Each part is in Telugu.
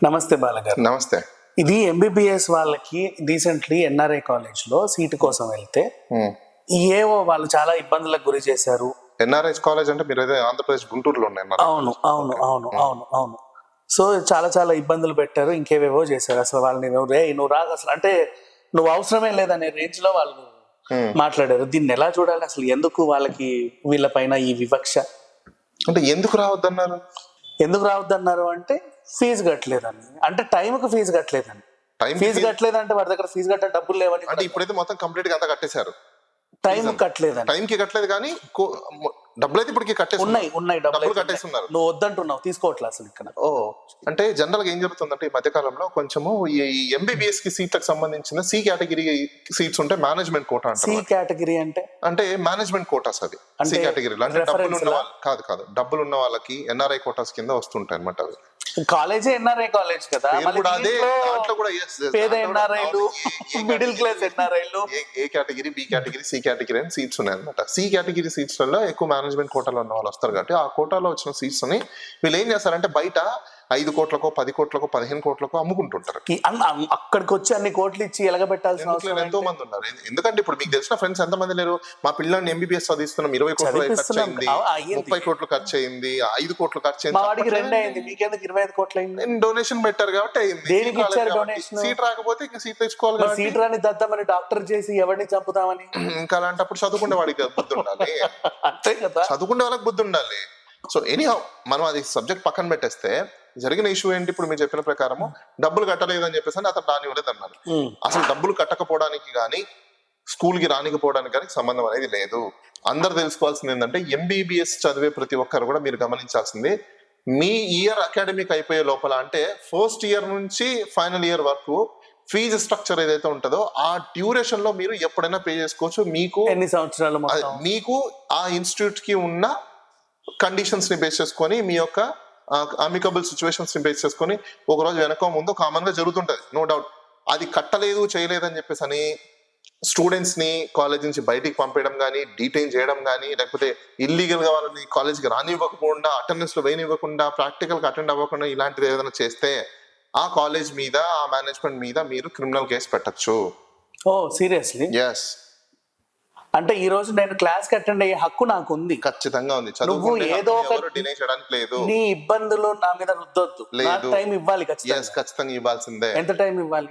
నమస్తే బాలగారు. నమస్తే. ఇది ఎంబీబీఎస్ వాళ్ళకి రీసెంట్లీ ఎన్ఆర్ఐ కాలేజ్ లో సీటు కోసం వెళ్తే ఏవో వాళ్ళు చాలా ఇబ్బందులకు గురి చేశారు. ఎన్ఆర్ఐస్ కాలేజ్ అంటే మీరు అదే ఆంధ్రప్రదేశ్ గుంటూరులో ఉన్నాయి. అవును అవును అవును అవును అవును. సో చాలా చాలా ఇబ్బందులు పెట్టారు, ఇంకేవేవో చేశారు. అసలు వాళ్ళని నువ్వు రాదు అసలు, అంటే నువ్వు అవసరమే లేదనే రేంజ్ లో వాళ్ళు మాట్లాడారు. దీన్ని ఎలా చూడాలి అసలు? ఎందుకు వాళ్ళకి వీళ్ళ పైన ఈ వివక్ష? అంటే ఎందుకు రావద్దన్నారు? ఎందుకు రావద్దన్నారు అంటే ఫీజు కట్టలేదని, అంటే టైంకి ఫీజు కట్టలేదని. ఫీజు కట్టలేదంటే వాడి దగ్గర ఫీజు కట్టే డబ్బులు లేవని. అంటే ఇప్పుడైతే మొత్తం కంప్లీట్ గా అంతా కట్టేశారు. టైం కట్టలేదని. టైం కి కట్టలేదు కానీ డబ్బులు అయితే ఇప్పటికి కట్టేసి ఉన్నాయి డబ్బులు కట్టేస్తున్నారు. నువ్వు వద్దంటున్నావు, తీసుకోవట్లేదు అసలు ఇక్కడ. అంటే జనరల్ గా ఏం జరుగుతుందంటే ఈ మధ్య కాలంలో కొంచెము ఈ ఎంబీబీఎస్ కి సీట్లకు సంబంధించిన సి కేటగిరీ సీట్స్ ఉంటే మేనేజ్మెంట్ కోటా అంటారు. సి కేటగిరీ అంటే మేనేజ్మెంట్ కోటాస్ అవి. సి కేటగిరీలో అంటే డబ్బులు ఉన్న వాళ్ళు కాదు డబ్బులు ఉన్న వాళ్ళకి ఎన్ఆర్ఐ కోటాస్ కింద వస్తుంటాయి అనమాట. అవి కాలేజీ ఎన్ఆర్ఐ కాలేజ్ కదా, పేద ఎన్ఆర్ఐలు, మిడిల్ క్లాస్ ఎన్ఆర్ఐలు, A category, B category, C category అని సీట్స్ ఉన్నాయి అనమాట. సి కేటగిరీ సీట్స్ వల్ల ఎక్కువ మేనేజ్మెంట్ కోటాలో ఉన్న వాళ్ళు వస్తారు కాబట్టి ఆ కోటాలో వచ్చిన సీట్స్ ని వీళ్ళు ఏం చేస్తారంటే బయట 5 కోట్లకో 10 కోట్లకో 15 కోట్లకో అమ్ముకుంటుంటారు. అక్కడికి వచ్చి అన్ని కోట్లు ఇచ్చి ఎలగబెట్టాల్సిన అవసరం ఎంతో మంది ఉన్నారు. ఎందుకంటే ఇప్పుడు మీకు తెలిసిన ఫ్రెండ్స్ ఎంతమంది లేరు? మా పిల్లల్ని ఎంబీబీఎస్ చదివిస్తున్నాం, 20 కోట్లు ఖర్చు అయింది, 30 కోట్లు ఖర్చు అయింది, 5 కోట్లు ఖర్చు అయింది. డొనేషన్ పెట్టారు కాబట్టి అయింది. సీట్ రాకపోతే ఇంకా సీట్ తెచ్చుకోవాలి. సీట్ రాని దద్దామని డాక్టర్ చేసి ఎవరిని చంపుతామని. ఇంకా అలాంటప్పుడు చదువుకునే వాడికి బుద్ధి ఉండాలి. అంతే కదా, చదువుకునే వాళ్ళకి బుద్ధి ఉండాలి. సో ఎనీహౌ మనం అది సబ్జెక్ట్ పక్కన పెట్టేస్తే జరిగిన ఇష్యూ ఏంటి? ఇప్పుడు మీరు చెప్పిన ప్రకారము డబ్బులు కట్టలేదని చెప్పేసి అతను రానివ్వలేదు అన్నారు. అసలు డబ్బులు కట్టకపోవడానికి కానీ స్కూల్ కి రానికపోవడానికి కానీ సంబంధం అనేది లేదు. అందరు తెలుసుకోవాల్సింది ఏంటంటే ఎంబీబీఎస్ చదివే ప్రతి ఒక్కరు కూడా మీరు గమనించాల్సింది, మీ ఇయర్ అకాడమిక్ అయిపోయే లోపల అంటే ఫస్ట్ ఇయర్ నుంచి ఫైనల్ ఇయర్ వరకు ఫీజు స్ట్రక్చర్ ఏదైతే ఉంటుందో ఆ డ్యూరేషన్ లో మీరు ఎప్పుడైనా పే చేసుకోవచ్చు. మీకు ఎన్ని సంవత్సరాలు మీకు ఆ ఇన్స్టిట్యూట్ కి ఉన్న కండిషన్స్ ని బేస్ చేసుకొని, మీ యొక్క అమికబుల్ సిచ్యువేషన్స్ ని బేస్ చేసుకొని ఒక రోజు వెనక ముందు కామన్ గా జరుగుతుంటది, నో డౌట్. అది కట్టలేదు చేయలేదని చెప్పేసి అని స్టూడెంట్స్ ని కాలేజ్ నుంచి బయటికి పంపేయడం కానీ, డీటైన్ చేయడం కానీ, లేకపోతే ఇల్లీగల్ గా వాళ్ళని కాలేజ్కి రానివ్వకుండా, అటెండెన్స్ లో వేయనివ్వకుండా, ప్రాక్టికల్ కి అటెండ్ అవ్వకుండా ఇలాంటిది ఏదైనా చేస్తే ఆ కాలేజ్ మీద, ఆ మేనేజ్మెంట్ మీద మీరు క్రిమినల్ కేసు పెట్టచ్చు. ఓ సీరియస్లీ? yes. అంటే ఈ రోజు నేను క్లాస్ కి అటెండ్ అయ్యే హక్కు నాకు ఉంది. ఖచ్చితంగా ఉంది. నువ్వు ఏదో ఒక డినై చేయడానికి లేదు. నీ ఇబ్బందులు నా మీద రుద్దొద్దు. లేదు, టైం ఇవ్వాలి ఖచ్చితంగా ఇవ్వాల్సిందే. ఎంత టైం ఇవ్వాలి?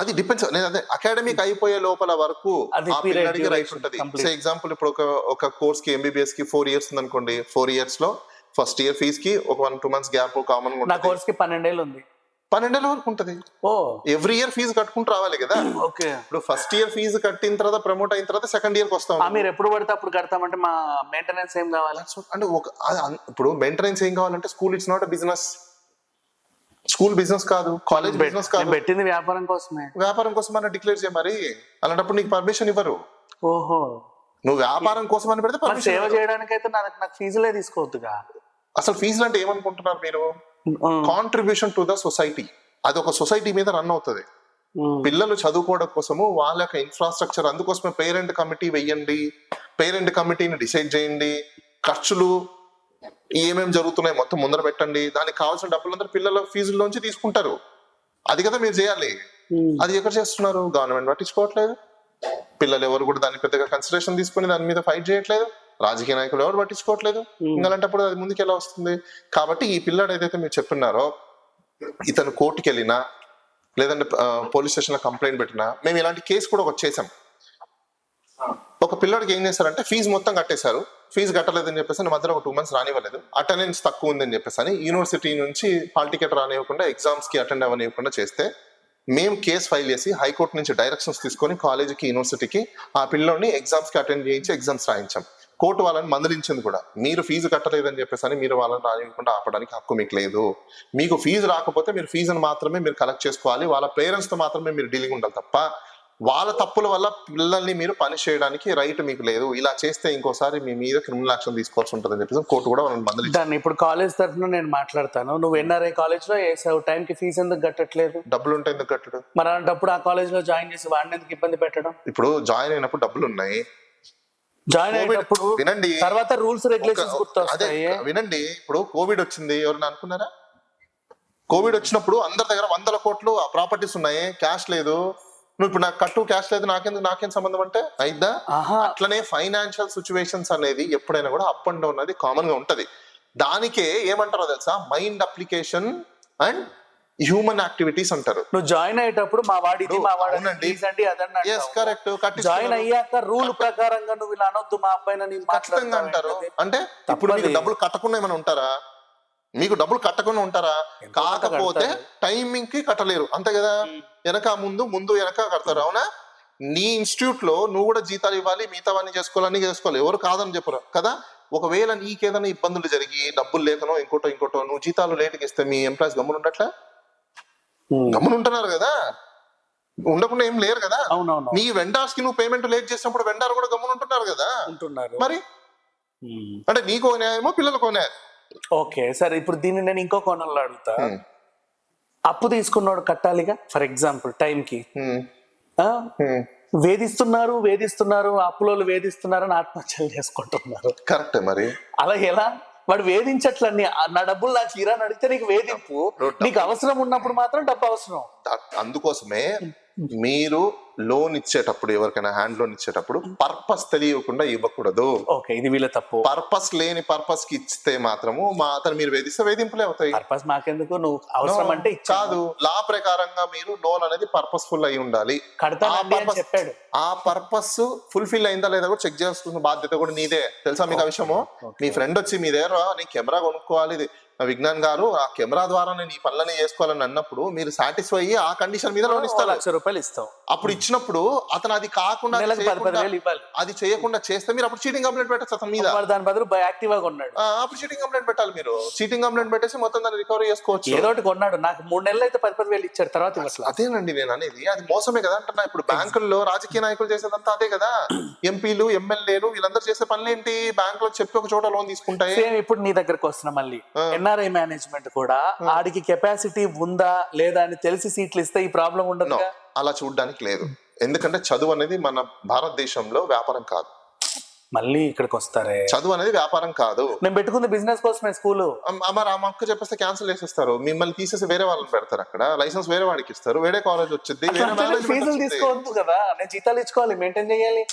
అది డిపెండ్స్. నేను అదే అకాడమిక్ అయిపోయే లోపల వరకు ఆ పిల్లడికి రైట్ ఉంటది. ఫర్ ఎగ్జాంపుల్ ఇప్పుడు ఒక కోర్స్ కి ఎంబీబీఎస్ కి 4 years ఉంది అనుకోండి. 4 years లో ఫస్ట్ ఇయర్ ఫీజ్ కి ఒక 1-2 months గ్యాప్ కామన్ గా. నా కోర్స్ కి 12 ఏళ్ళు ఉంది. 12 ఏళ్ళ వరకు ఉంటది. ఎవ్రీ ఇయర్ ఫీజు కట్టుకుంటూ రావాలి కదా. ఓకే, ఇప్పుడు ఫస్ట్ ఇయర్ ఫీజు కట్టిన తర్వాత ప్రమోట్ అయిన తర్వాత సెకండ్ ఇయర్ కి వస్తాం. మీరు ఎప్పుడు పడితే అప్పుడు కడతామంటే మా మెయింటెనెన్స్ ఏం కావాలి? అంటే ఇప్పుడు మెయింటెనెన్స్ ఏం కావాలంటే school it's not business. School business కాదు, కాలేజ్ బిజినెస్ కాదు. పెట్టింది వ్యాపారం కోసమే. వ్యాపారం కోసం అని డిక్లేర్ చేయ, మరి అలాంటప్పుడు నీకు పర్మిషన్ ఇవ్వరు. ఓహో, నువ్వు వ్యాపారం కోసం అని పెడితే సేవ చేయడానికి అయితే నాకు ఫీజులే తీసుకోవద్దుగా. అసలు ఫీజులు అంటే ఏమనుకుంటున్నారు మీరు? Contribution to the society. అది ఒక సొసైటీ మీద రన్ అవుతుంది. పిల్లలు చదువుకోవడం కోసము వాళ్ళ యొక్క ఇన్ఫ్రాస్ట్రక్చర్, అందుకోసమే పేరెంట్ కమిటీ వెయ్యండి, పేరెంట్ కమిటీని డిసైడ్ చేయండి, ఖర్చులు ఏమేమి జరుగుతున్నాయి మొత్తం ముందర పెట్టండి, దానికి కావాల్సిన డబ్బులందరూ పిల్లల ఫీజుల్లోంచి తీసుకుంటారు. అది కదా మీరు చేయాలి. అది ఎక్కడ చేస్తున్నారు? గవర్నమెంట్ పట్టించుకోవట్లేదు. పిల్లలు ఎవరు కూడా దాన్ని పెద్దగా కన్సిడరేషన్ తీసుకుని దాని మీద ఫైట్ చేయట్లేదు. రాజకీయ నాయకులు ఎవరు పట్టించుకోవట్లేదు. అలాంటప్పుడు అది ముందుకు ఎలా వస్తుంది? కాబట్టి ఈ పిల్లాడు ఏదైతే మీరు చెప్పినారో, ఇతను కోర్టుకి వెళ్ళినా లేదంటే పోలీస్ స్టేషన్ లో కంప్లైంట్ పెట్టినా, మేము ఇలాంటి కేసు కూడా ఒకటి చేసాం. ఒక పిల్లాడికి ఏం చేశారంటే ఫీజు మొత్తం కట్టేశారు, ఫీజు కట్టలేదని చెప్పేసి మధ్యలో ఒక 2 months రానివ్వలేదు, అటెండెన్స్ తక్కువ ఉందని చెప్పేసి అని యూనివర్సిటీ నుంచి హాల్ టికెట్ రానివ్వకుండా, ఎగ్జామ్స్ కి అటెండ్ అవ్వనివ్వకుండా చేస్తే మేము కేసు ఫైల్ చేసి హైకోర్టు నుంచి డైరెక్షన్స్ తీసుకొని కాలేజీకి, యూనివర్సిటీకి ఆ పిల్లోని ఎగ్జామ్స్ కి అటెండ్ చేయించి ఎగ్జామ్స్ రాయించాం. కోర్టు వాళ్ళని మందలించింది కూడా, మీరు ఫీజు కట్టలేదని చెప్పేసి అని మీరు వాళ్ళని రానివ్వకుండా ఆపడానికి హక్కు మీకు లేదు. మీకు ఫీజు రాకపోతే మీరు ఫీజును మాత్రమే మీరు కలెక్ట్ చేసుకోవాలి, వాళ్ళ పేరెంట్స్ తో మాత్రమే మీరు డీలింగ్ ఉండాలి తప్ప వాళ్ళ తప్పుల వల్ల పిల్లల్ని మీరు పనిష్ చేయడానికి రైట్ మీకు లేదు. ఇలా చేస్తే ఇంకోసారి మీ మీద క్రిమినల్ యాక్షన్ తీసుకోవాల్సి ఉంటుందని చెప్పేసి కోర్టు కూడా వాళ్ళని మందలించింది. ఇప్పుడు కాలేజ్ తరఫున నేను మాట్లాడతాను. నువ్వు ఎన్ఆర్ఐ కాలేజ్ లో వేసావు, టైం కి ఫీజు ఎందుకు కట్టట్లేదు? డబ్బులు ఉంటే ఎందుకు కట్టడం? మరి అలాంటప్పుడు ఆ కాలేజ్ లో జాయిన్ చేసి వాడిని ఎందుకు ఇబ్బంది పెట్టడం? ఇప్పుడు జాయిన్ అయినప్పుడు డబ్బులు ఉన్నాయి, జాయిన్ అయినప్పుడు వినండి, తర్వాత రూల్స్ రెగ్యులేషన్స్ గుర్తొస్తాయి. వినండి, ఇప్పుడు కోవిడ్ వచ్చింది, ఎవరైనా అనుకున్నారా? కోవిడ్ వచ్చినప్పుడు అందరి దగ్గర 100 కోట్లు ప్రాపర్టీస్ ఉన్నాయి, క్యాష్ లేదు, నువ్వు ఇప్పుడు నాకు కట్టు, క్యాష్ లేదు, నాకేం సంబంధం అంటే అయిద్దా? అట్లనే ఫైనాన్షియల్ సిచ్యువేషన్స్ అనేది ఎప్పుడైనా కూడా అప్ అండ్ డౌన్ అనేది కామన్ గా ఉంటది. దానికే ఏమంటారో తెలుసా, mind application and human activities అంటారు. నువ్వు జాయిన్ అయ్యేటప్పుడు మా వాడి కరెక్ట్, జాయిన్ అయ్యాక రూల్ ప్రకారంగా నువ్వు ఇలా అనొద్దు మా అబ్బాయిని ఖచ్చితంగా అంటారు. అంటే ఇప్పుడు మీకు డబ్బులు కట్టకుండా ఏమైనా ఉంటారా? మీకు డబ్బులు కట్టకుండా ఉంటారా? కాకపోతే టైమింగ్ కి కట్టలేరు, అంతే కదా. వెనక ముందు వెనక కడతారు, అవునా? నీ ఇన్స్టిట్యూట్ లో నువ్వు కూడా జీతాలు ఇవ్వాలి, మిగతావన్నీ చేసుకోవాలి, ఎవరు కాదని చెప్పరు కదా. ఒకవేళ నీకేదైనా ఇబ్బందులు జరిగి డబ్బులు లేకనో ఇంకోటో నువ్వు జీతాలు లేటుకి ఇస్తే మీ ఎంప్లాయీస్ గమ్మున ఉండట్లే? గమ్మున ఉంటున్నారు కదా, ఉండకుండా ఏం లేరు కదా. నీ వెండార్స్ కి నువ్వు పేమెంట్ లేట్ చేసినప్పుడు వెండార్ కూడా గమ్మున ఉంటున్నారు కదా. మరి అంటే నీకో న్యాయమో పిల్లలకో న్యాయం. ఓకే సరే, ఇప్పుడు దీన్ని నేను ఇంకో కోణంలో అడుగుతా. అప్పు తీసుకున్నాడు కట్టాలిగా, ఫర్ ఎగ్జాంపుల్ టైం కి. వేధిస్తున్నారు అప్పులోళ్ళు వేధిస్తున్నారని ఆత్మహత్యలు చేసుకుంటున్నారు. కరెక్ట్. మరి అలా ఎలా? వాడు వేధించట్లన్నీ, నా డబ్బులు నాకు ఇరాని అడిగితే నీకు వేధింపు, నీకు అవసరం ఉన్నప్పుడు మాత్రం డబ్బు అవసరం. అందుకోసమే మీరు లోన్ ఇచ్చేటప్పుడు, ఎవరికైనా హ్యాండ్ లోన్ ఇచ్చేటప్పుడు పర్పస్ తెలియకుండా ఇవ్వకూడదు. ఓకే, ఇది వీళ్ళ తప్పు. పర్పస్ లేని పర్పస్ కి ఇస్తే మాత్రము అతను మీరు వేధిస్తే వేధింపులే అవుతాయి. పర్పస్ మాకెందుకు, నువ్వు అవసరం అంటే కాదు. లా ప్రకారంగా మీరు లోన్ అనేది పర్పస్ఫుల్ అయి ఉండాలి. చెప్పాడు. ఆ పర్పస్ ఫుల్ఫిల్ అయిందా లేదా కూడా చెక్ చేసుకున్న బాధ్యత కూడా నీదే, తెలుసా మీకు ఆ విషయము? మీ ఫ్రెండ్ వచ్చి మీ దగ్గర నీ కెమెరా కొనుక్కోవాలి విజ్ఞాన్ గారు, ఆ కెమెరా ద్వారా నేను ఈ పనులని చేసుకోవాలని అన్నప్పుడు మీరు సాటిస్ఫై అయ్యి ఆ కండిషన్ మీద లోన్ ఇస్తారు, ₹1,00,000 ఇస్తావు. అప్పుడు ఇచ్చినప్పుడు అతను అది కాకుండా అది చేయకుండా చేస్తే మీరు అప్పుడు చీటింగ్ కంప్లైంట్ పెట్టచ్చు అతని మీద. దాని బదులు యాక్టివా కొన్నాడు, అప్పుడు చీటింగ్ కంప్లైంట్ పెట్టాలి. మీరు చీటింగ్ కంప్లైంట్ పెట్టేసి మొత్తం దాన్ని రికవరీ చేసుకోవచ్చు. ఏదో ఒకటి కొన్నాడు, నాకు 3 నెలలు అయితే 10,000 ఇచ్చారు, తర్వాత అదేనండి నేను అనేది. అది మోసమే కదా అంటున్నా. ఇప్పుడు బ్యాంకుల్లో రాజకీయ నాయకులు చేసేదంతా అదే కదా. ఎంపీలు, ఎమ్మెల్యేలు వీళ్ళందరూ చేసే పనులు ఏంటి? బ్యాంక్ లో చెప్పి ఒక చోట లోన్ తీసుకుంటాయి. ఇప్పుడు నీ దగ్గరకు వస్తున్నా మళ్ళీ ఎన్ఆర్ఐ మేనేజ్మెంట్ కూడా ఆడికి కెపాసిటీ ఉందా లేదా అని తెలిసి సీట్లు ఇస్తే ఈ ప్రాబ్లం ఉండదు. అలా చూడడానికి లేదు, ఎందుకంటే చదువు అనేది మన భారతదేశంలో వ్యాపారం కాదు. మళ్ళీ ఇక్కడికి వస్తారే, చదువు అనేది వ్యాపారం కాదు. నేను పెట్టుకుంది బిజినెస్ కోసమే స్కూల్. మరి ఆ మొక్క చెప్పేస్తే క్యాన్సిల్ చేసేస్తారు, మిమ్మల్ని తీసేసి వేరే వాళ్ళని పెడతారు, అక్కడ లైసెన్స్ వేరే వాడికి ఇస్తారు, వేరే కాలేజ్ వచ్చింది. ఫీజులు తీసుకోవద్దు కదా, నేను జీతాలు ఇచ్చుకోవాలి, మెయింటైన్ చేయాలి.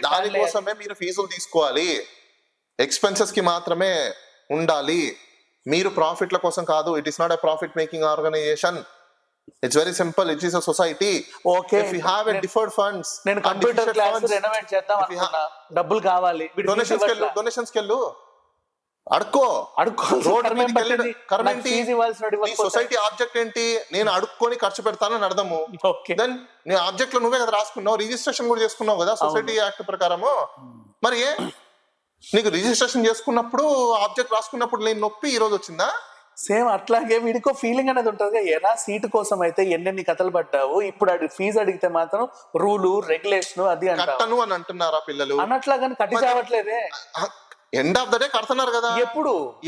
దానికోసమే మీరు ఫీజులు తీసుకోవాలి, ఎక్స్పెన్సెస్ కి మాత్రమే ఉండాలి. మీరు ప్రాఫిట్ల కోసం కాదు. It is not a profit making organization. It's very simple. It is a society. Okay, if you have a deferred funds, నేను కంప్యూటర్ క్లాస్ రెనోవేట్ చేద్దాం అనుకున్నా, డబ్బులు కావాలి, డొనేషన్స్ కి వెళ్ళు, అడుక్కో. సొసైటీ ఆబ్జెక్ట్ ఏంటి? నేను అడుక్కొని ఖర్చు పెడతానని అర్థము. దెన్ నీ ఆబ్జెక్ట్ లో నువ్వే కదా రాసుకున్నావు, రిజిస్ట్రేషన్ కూడా చేసుకున్నావు కదా సొసైటీ యాక్ట్ ప్రకారము. మరి నీకు రిజిస్ట్రేషన్ చేసుకున్నప్పుడు ఆబ్జెక్ట్ రాసుకున్నప్పుడు లేని నొప్పి ఈ రోజు వచ్చిందా? సేమ్ అట్లాగే వీడికో ఫీలింగ్ అనేది ఉంటుంది. ఏనా సీటు కోసం అయితే ఎన్నెన్ని కథలు పడ్డావు, ఇప్పుడు ఫీజు అడిగితే మాత్రం రూలు రెగ్యులేషన్ అది కట్టను అని అంటున్నారా పిల్లలు? అన్నట్లా కానీ కట్టి చావట్లేదే. ఎండ్ ఆఫ్ ద డే కడుతున్నారు కదా,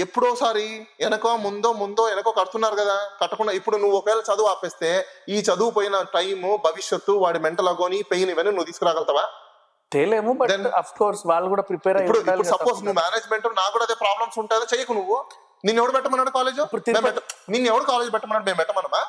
ఎప్పుడోసారి వెనకో ముందో వెనకో కడుతున్నారు కదా. కట్టకుండా ఇప్పుడు నువ్వు ఒకవేళ చదువు ఆపేస్తే ఈ చదువు పోయిన టైము, భవిష్యత్తు, వాడి మెంటల్ అగోని, పెయిన్ ఇవన్నీ నువ్వు తీసుకురాగలుగుతావా? తెలియము, బట్ ఆఫ్ కోర్స్ వాళ్ళు కూడా ప్రిపేర్ అయ్యి. ఇప్పుడు సపోజ్ నువ్వు మేనేజ్మెంట్, నాకు కూడా అదే ప్రాబ్లమ్స్ ఉంటాయో చేయకు. నువ్వు నిన్ను ఎవడు పెట్టమన్నాడు కాలేజ్? నిన్ను ఎవడు కాలేజ్ పెట్టమన్నాడు? మేము పెట్టమనమా?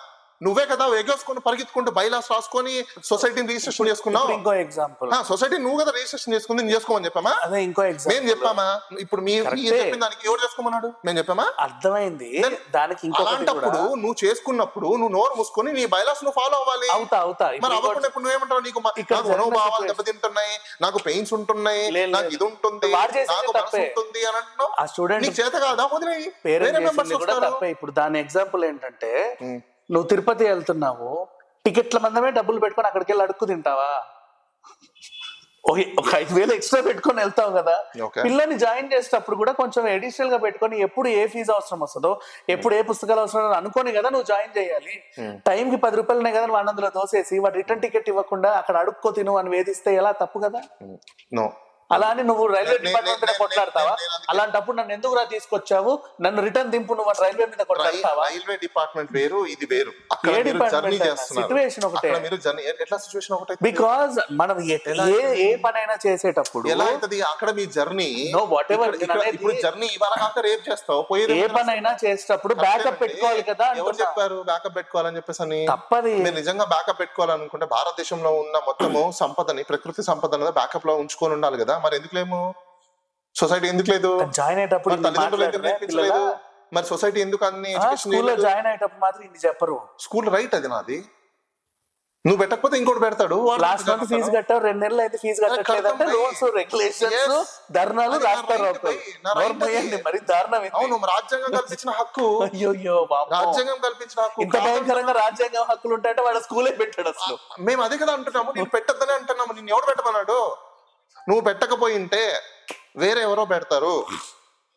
నువ్వే కదా ఎగేసుకుని పరిగెత్తుకుంటూ బైలాస్ రాసుకొని సొసైటీని రిజిస్ట్రేషన్ చేసుకున్నావు. ఇంకో ఎగ్జాంపుల్, సొసైటీ నువ్వు కదా రిజిస్ట్రేషన్ చేసుకుంది, నేను చేసుకోమని చెప్పామా? అదే ఇంకో ఎగ్జాంపుల్ మేము చెప్పామా? ఇప్పుడు చెప్పిన దానికి ఎవరు చేసుకోమన్నాడు? మేము చెప్పామా? అర్థమైంది. దానికి అలాంటప్పుడు నువ్వు చేసుకున్నప్పుడు నువ్వు నోరు మూసుకొని నీ బైలాస్ నువ్వు ఫాలో అవ్వాలి. అవుతా మరి అవ్వకుండా ఇప్పుడు నువ్వేమంటావు? నీకు మనోభావాలు దెబ్బతింటున్నాయి, నాకు పెయిన్స్ ఉంటున్నాయి, నాకు ఇది ఉంటుంది, నాకు మనసు ఉంటుంది అని అంటున్నావు. ఆ స్టూడెంట్ నీకు చేత కాదా? వదిలేయి. ఇప్పుడు దాని ఎగ్జాంపుల్ ఏంటంటే, నువ్వు తిరుపతి వెళ్తున్నావు, టికెట్ల మందమే డబ్బులు పెట్టుకొని అక్కడికి వెళ్ళి అడుక్కు తింటావా? ఒక 5,000 ఎక్స్ట్రా పెట్టుకొని వెళ్తావు కదా. పిల్లని జాయిన్ చేసేటప్పుడు కూడా కొంచెం అడిషనల్ గా పెట్టుకొని, ఎప్పుడు ఏ ఫీజు అవసరం వస్తుందో, ఎప్పుడు ఏ పుస్తకాలు అవసరం అనుకోని కదా నువ్వు జాయిన్ చేయాలి. టైంకి ₹10 కదా వాడినందులో దోసేసి వాడు రిటర్న్ టికెట్ ఇవ్వకుండా అక్కడ అడుక్కో తిను అని వేధిస్తే ఎలా? తప్పు కదా. అలా అని నువ్వు రైల్వే డిపార్ట్మెంట్ మీద నేను- కొట్లాడతావా? నేను అందుకే- అలాంటప్పుడు నన్ను ఎందుకురా తీసుకొచ్చావు, నన్ను రిటర్న్ దింపు నువ్వు అని రైల్వే మీద కొట్లాడతావా? రైల్వే డిపార్ట్మెంట్ వేరు, ఇది వేరు. అక్కడ ఏ మీరు డిపార్ట్మెంట్ జర్నీ అయినా చేస్తున్నారు. సిచ్యువేషన్ ఒకటే. అక్కడ మీరు జర్నీ ఎట్లా సిచ్యువేషన్ ఒకటే? బికాజ్ మనం ఏ పనైనా చేసేటప్పుడు ఎలా అవుతుంది అక్కడ మీ జర్నీ? No, whatever, నేను అనేది- ఇప్పుడు జర్నీ ఇవాళ కాక రేపు చేస్తావు, పోయేది ఏ పనైనా చేసేటప్పుడు బ్యాకప్ పెట్టుకోవాలి కదా ఎవరు అంటున్నా. చెప్పారు బ్యాకప్ పెట్టుకోవాలని చెప్పేసి అని? తప్పది. మీరు నిజంగా బ్యాకప్ పెట్టుకోవాలనుకుంటే భారతదేశంలో ఉన్న మొత్తము సంపదని, ప్రకృతి సంపదని బ్యాకప్ లో ఉంచుకొని ఉండాలి కదా. మరి ఎందుకు లేము? సొసైటీ ఎందుకు లేదు? జాయిన్ అయ్యేటప్పుడు మరి తల్లిదండ్రులు ఎందుకు నేర్పించలేదు? మరి సొసైటీ ఎందుకు అన్ని ఎడ్యుకేషన్ స్కూల్లో జాయిన్ అయ్యేటప్పుడు మాత్రం ఇది చెప్పరు. స్కూల్ రైట్ అది నాది. నువ్వు పెట్టకపోతే ఇంకోటి పెడతాడు. వాడు లాస్ట్ మంత్ ఫీజు కట్టావు, 2 నెలలు అయితే ఫీజు కట్టట్లేదంటే కడతాం రూల్స్ రెగ్యులేషన్స్ Yes. ధర్నాలు అది నా రాస్తారు. right భయ్, నా right అది. మరి దారుణం ఇది. అవును, రాజ్యాంగం కల్పించిన హక్కు. అయ్యో బాబు, రాజ్యాంగం కల్పించిన హక్కు. ఇంత భయంకరంగా రాజ్యాంగం హక్కులు ఉంటాయంటే వాడు స్కూలే పెట్టాడు అసలు. మేము అదే కదా అంటున్నాము, నేను పెట్టద్దని అంటున్నాము. నిన్ను ఎవడు పెట్టమన్నాడు? నువ్వు పెట్టకపోయింటే వేరే ఎవరో పెడతారు,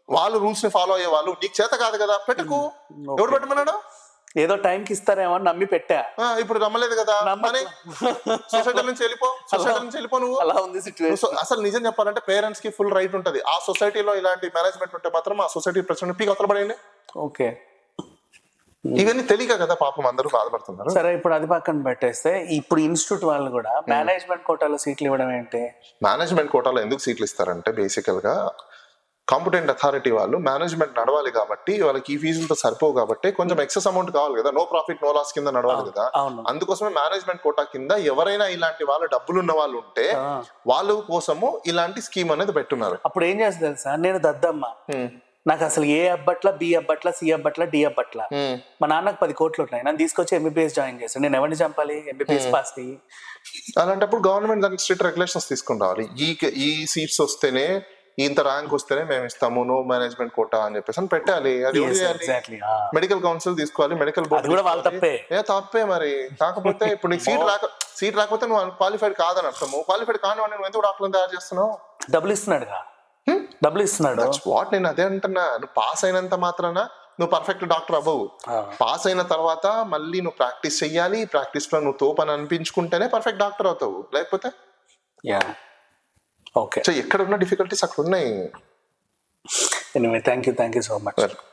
వాళ్ళు రూల్స్ ని ఫాలో అయ్యే వాళ్ళు. నీకు చేత కాదు కదా, పెట్టకు. ఎవడు పెట్టమన్నాడు? ఏదో టైంకి ఇస్తారేమో అని నమ్మి పెట్టా. ఇప్పుడు నమ్మలేదు కదా, సొసైటీ నుంచి వెళ్ళిపో, సొసైటీ నుంచి వెళ్ళిపో నువ్వు. అలా ఉంది సిచ్యువేషన్. అసలు నిజం చెప్పాలంటే పేరెంట్స్ కి ఫుల్ రైట్ ఉంటది. ఆ సొసైటీలో ఇలాంటి మేనేజ్మెంట్ ఉంటే మాత్రం ఆ సొసైటీ ప్రెసిడెంట్ పీక్ అవతల పడేయండి. ఓకే, ఇవన్నీ తెలియక కదా పాపం అందరూ బాధపడుతున్నారు. సరే ఇప్పుడు అది పక్కన పెట్టేస్తే, ఇప్పుడు ఇన్స్టిట్యూట్ వాళ్ళు కూడా మేనేజ్మెంట్ కోటాలో సీట్లు ఇవ్వడం ఏంటి? మేనేజ్మెంట్ కోటాలో ఎందుకు సీట్లు ఇస్తారంటే బేసికల్ గా కాంపిటెంట్ అథారిటీ వాళ్ళు మేనేజ్మెంట్ నడవాలి కాబట్టి, వాళ్ళకి ఈ ఫీజులతో సరిపోవు కాబట్టి కొంచెం ఎక్సెస్ అమౌంట్ కావాలి కదా, నో ప్రాఫిట్ నో లాస్ కింద నడవాలి కదా. అవును. అందుకోసమే మేనేజ్మెంట్ కోటా కింద ఎవరైనా ఇలాంటి వాళ్ళు డబ్బులున్న వాళ్ళు ఉంటే వాళ్ళ కోసము ఇలాంటి స్కీమ్ అనేది పెట్టున్నారు. అప్పుడు ఏం చేస్తుంది తెలుసా, నేను దద్దమ్మ, నాకు అసలు ఏ అబ్బట్ల, బి అబ్బట్ల, సి అబ్బట్ల, డి అబ్బట్ల. మా నాన్నకు 10 కోట్లు ఉన్నాయి, నన్ను తీసుకొచ్చి ఎంబీబీఎస్ జాయిన్ చేశాను. నేను ఎవరిని చంపాలి? ఎంబీబీఎస్ పాస్ అయ్యి. అలాంటప్పుడు గవర్నమెంట్ దానికి స్ట్రిక్ట్ రెగ్యులేషన్స్ తీసుకుని రావాలి. ఈ సీట్స్ వస్తేనే, ఇంత ర్యాంక్ వస్తేనే మేము ఇస్తాము, నో మేనేజ్మెంట్ కోటా అని చెప్పేసి అని పెట్టాలి. అది ఎగ్జాక్ట్లీ. మెడికల్ కౌన్సిల్ తీసుకోవాలి, మెడికల్ అది కూడా వాళ్ళ తప్పే. తప్పే మరి. కాకపోతే ఇప్పుడు నీకు సీట్ రాకపోతే నువ్వు క్వాలిఫైడ్ కాదని అర్థము. క్వాలిఫైడ్ కాని నువ్వు ఎందుకు డాక్టర్లను తయారు చేస్తున్నావు? డబ్బులు ఇస్తున్నాడుగా, డబ్బులు ఇస్తున్నాడు. వాట్ నేను అదే అంటున్నా. నువ్వు పాస్ అయినంత మాత్రాన నువ్వు పర్ఫెక్ట్ డాక్టర్ అవ్వవు. పాస్ అయిన తర్వాత మళ్ళీ నువ్వు ప్రాక్టీస్ చెయ్యాలి. ప్రాక్టీస్ లో నువ్వు తోపని అనిపించుకుంటేనే పర్ఫెక్ట్ డాక్టర్ అవుతావు. లేకపోతే ఓకే, ఎక్కడ ఉన్న డిఫికల్టీస్ అక్కడ ఉన్నాయి. Anyway, thank you so much.